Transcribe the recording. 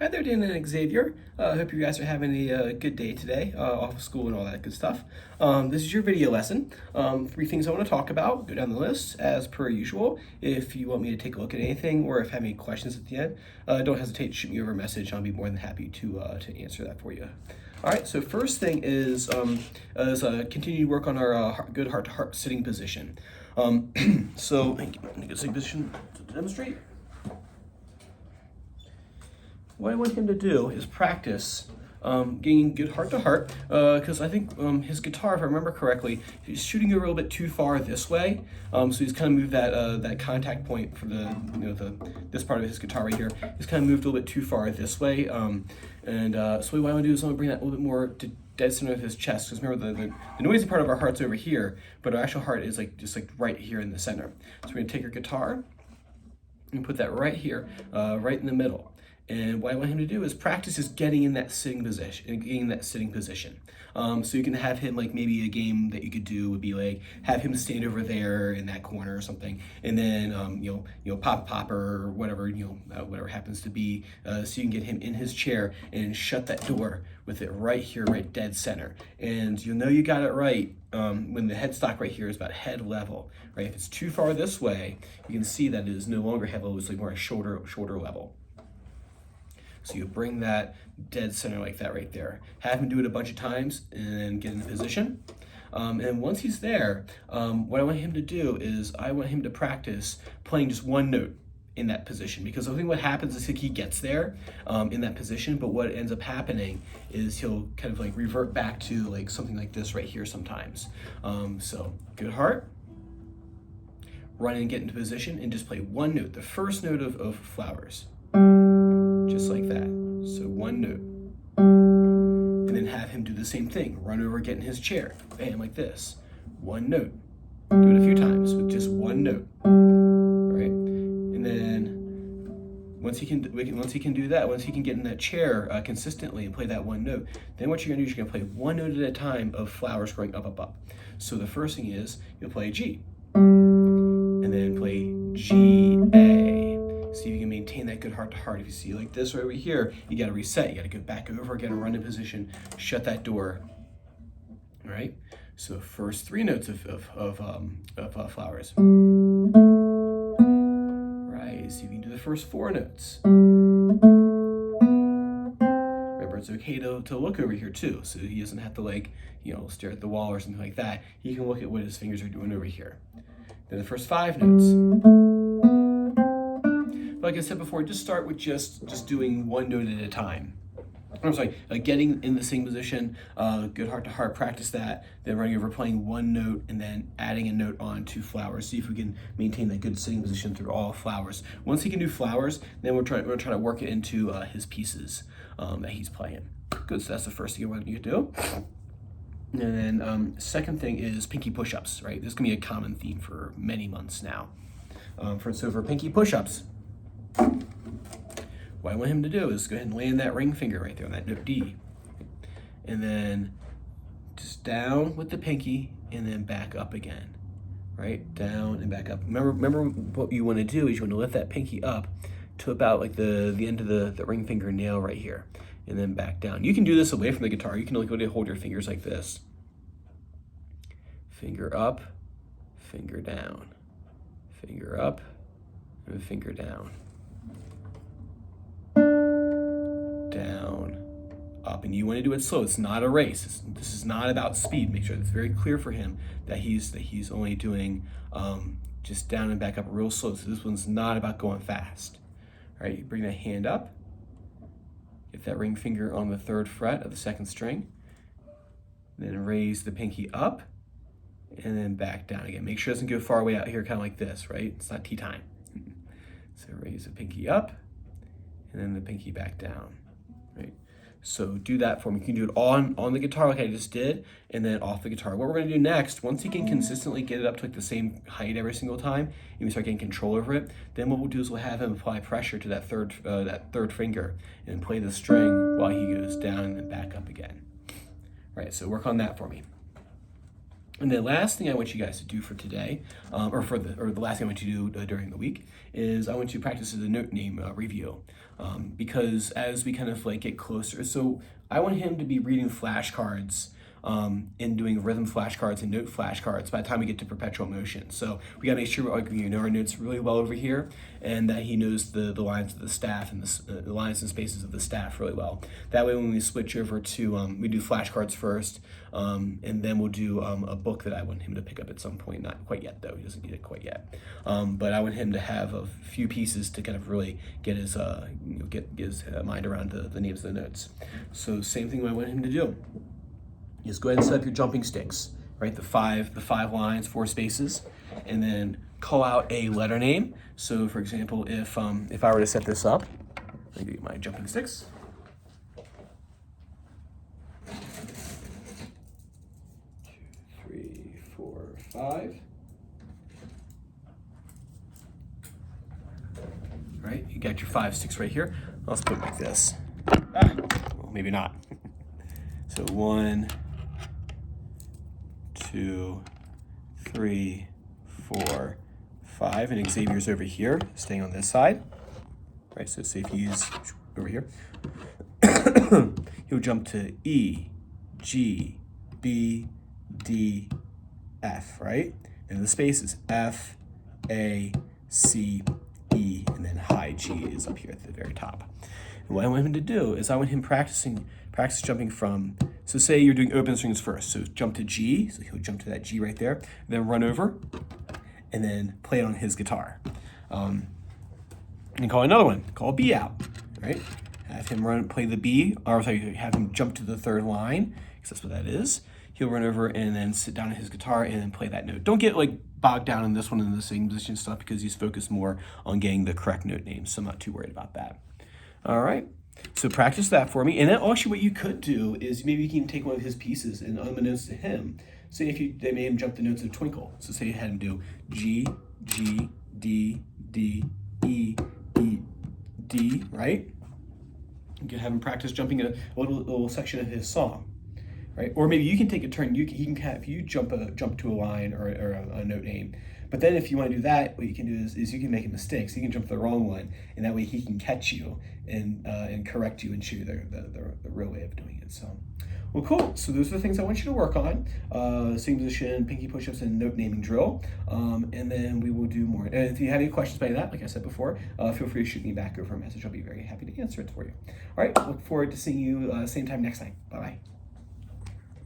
Hi there, Dan and Xavier. I hope you guys are having a good day today, off of school and all that good stuff. This is your video lesson. Three things I want to talk about. Go down the list as per usual. If you want me to take a look at anything or if you have any questions at the end, don't hesitate to shoot me over a message. I'll be more than happy to answer that for you. All right, so first thing is continue to work on our good heart-to-heart sitting position. So, good sitting position to demonstrate. What I want him to do is practice getting good heart to heart, because I think his guitar, if I remember correctly, he's shooting a little bit too far this way. So he's kind of moved that contact point for this part of his guitar right here. He's kind of moved a little bit too far this way. So what I want to do is I want to bring that a little bit more to dead center of his chest, because remember the noisy part of our heart's over here, but our actual heart is just right here in the center. So we're going to take our guitar and put that right here, right in the middle. And what I want him to do is practice getting in that sitting position. So you can have him, like, maybe a game that you could do would be like have him stand over there in that corner or something, and then pop or whatever whatever happens to be, so you can get him in his chair and shut that door with it right here, right dead center. And you'll know you got it right when the headstock right here is about head level, right? If it's too far this way, you can see that it is no longer head level; it's like more a shoulder level. So you bring that dead center like that right there. Have him do it a bunch of times and then get in position. And once he's there, what I want him to do is I want him to practice playing just one note in that position, because I think what happens is he gets there in that position, but what ends up happening is he'll kind of like revert back to like something like this right here sometimes. So good heart, run and get into position and just play one note, the first note of Flowers. Just like that. So one note. And then have him do the same thing. Run over, get in his chair. Bam, like this. One note. Do it a few times with just one note. Right? And then once he can do that, once he can get in that chair consistently and play that one note, then what you're gonna do is you're gonna play one note at a time of Flowers going up, up, up. So the first thing is you'll play G. And then play G, A. See if you can maintain that good heart to heart. If you see like this right over here, you got to reset. You got to go back over again and run in position. Shut that door. All right. So first three notes of Flowers. Right. See if you can do the first four notes. Remember, it's okay to look over here too, so he doesn't have to stare at the wall or something like that. He can look at what his fingers are doing over here. Then the first five notes. Like I said before, just start with just doing one note at a time. I'm sorry, getting in the sitting position, good heart to heart, practice that, then running over playing one note and then adding a note on to Flowers. See if we can maintain that good sitting position through all Flowers. Once he can do Flowers, then we're trying to work it into his pieces that he's playing. Good, so that's the first thing I want you to do. And then second thing is pinky push-ups, right? This can be a common theme for many months now. For pinky push-ups, what I want him to do is go ahead and land that ring finger right there on that note D. And then just down with the pinky and then back up again. Right? Down and back up. Remember what you want to do is you want to lift that pinky up to about like the end of the ring finger nail right here. And then back down. You can do this away from the guitar. You can go to hold your fingers like this. Finger up, finger down. Finger up, and finger down. Down, up, and you want to do it slow. It's not a race. This is not about speed. Make sure it's very clear for him that he's only doing just down and back up real slow. So this one's not about going fast. All right, you bring that hand up, get that ring finger on the 3rd fret of the 2nd string, then raise the pinky up, and then back down again. Make sure it doesn't go far away out here, kind of like this, right? It's not tea time. So raise the pinky up, and then the pinky back down. Right. So do that for me. You can do it on the guitar like I just did, and then off the guitar. What we're going to do next, once you can consistently get it up to like the same height every single time, and we start getting control over it, then what we'll do is we'll have him apply pressure to that third finger and play the string while he goes down and then back up again. Right. So work on that for me. And the last thing I want you guys to do for today, or the last thing I want you to do during the week, is I want you to practice the note name review, because as we kind of like get closer, so I want him to be reading flashcards and doing rhythm flashcards and note flashcards by the time we get to perpetual motion. So we gotta make sure we know our notes really well over here, and that he knows the lines of the staff and the lines and spaces of the staff really well. That way when we switch over to, we do flashcards first, and then we'll do a book that I want him to pick up at some point, not quite yet though, he doesn't need it quite yet. But I want him to have a few pieces to kind of really get his, get his mind around the names of the notes. So same thing I want him to do. Just go ahead and set up your jumping sticks, right? The five lines, 4 spaces, and then call out a letter name. So for example, if I were to set this up, let me get my jumping sticks. 2, 3, 4, 5. Right, you got your 5 sticks right here. Let's put it like this. Well, maybe not. So 1, 2, 3, 4, 5, and Xavier's over here, staying on this side. Right, so say if he's over here, he'll jump to E, G, B, D, F, right? And the space is F, A, C, E, and then high G is up here at the very top. And what I want him to do is I want him practice jumping from, so say you're doing open strings first, so jump to G, so he'll jump to that G right there, then run over, and then play it on his guitar. And call another one, call B out, right? Have him play the B, or sorry, have him jump to the 3rd line, because that's what that is. He'll run over and then sit down at his guitar and then play that note. Don't get like bogged down in this one and the same position stuff, because he's focused more on getting the correct note names, so I'm not too worried about that. All right, so practice that for me. And then actually what you could do is maybe you can take one of his pieces and unbeknownst to him, say if they made him jump the notes of Twinkle. So say you had him do G, G, D, D, E, E, D, right? You can have him practice jumping a little section of his song, right? Or maybe you can take a turn. He can have you jump to a line or a note name. But then if you want to do that, what you can do is you can make a mistake. So you can jump to the wrong one, and that way he can catch you and correct you and show you the real way of doing it. So, well, cool. So those are the things I want you to work on. Same position, pinky push-ups, and note naming drill. And then we will do more. And if you have any questions about that, like I said before, feel free to shoot me back over a message. I'll be very happy to answer it for you. All right, look forward to seeing you same time next time. Bye-bye.